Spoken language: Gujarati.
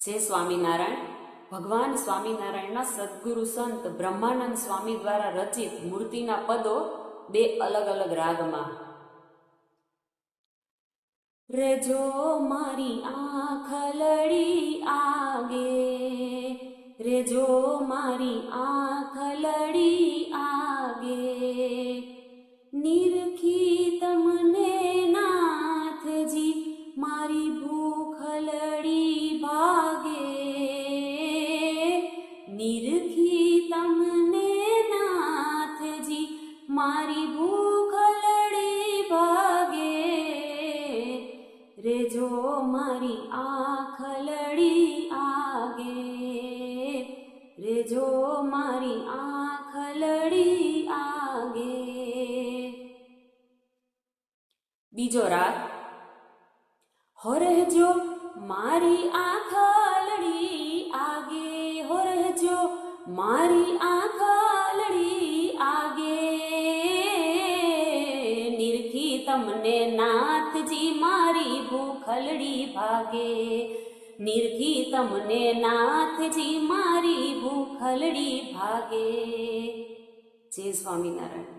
જય સ્વામિનારાયણ. ભગવાન સ્વામિનારાયણના સદગુરુ સંત બ્રહ્માનંદ સ્વામી દ્વારા રચિત મૂર્તિના પદો બે અલગ અલગ રાગમાં. રેજો મારી આંખ લડી આગે, રેજો મારી આંખ લડી આગે, નિરખી તમને નાથજી મારી ભૂખ લડી ભાગે, નિરખી તમને નાથજી મારી ભૂખ લડી ભાગે, રેજો મારી આંખ લડી આગે, રેજો મારી આંખ લડી આગે. બીજો રાગ. હો રહેજો મારી આંખ લડી આગે, હો રહેજો મારી આંખ લડી આગે, નિરખી તમને નાથજી મારી ભૂખ લડી ભાગે, નિરખી તમને નાથજી મારી ભૂખ લડી ભાગે. જય સ્વામિનારાયણ.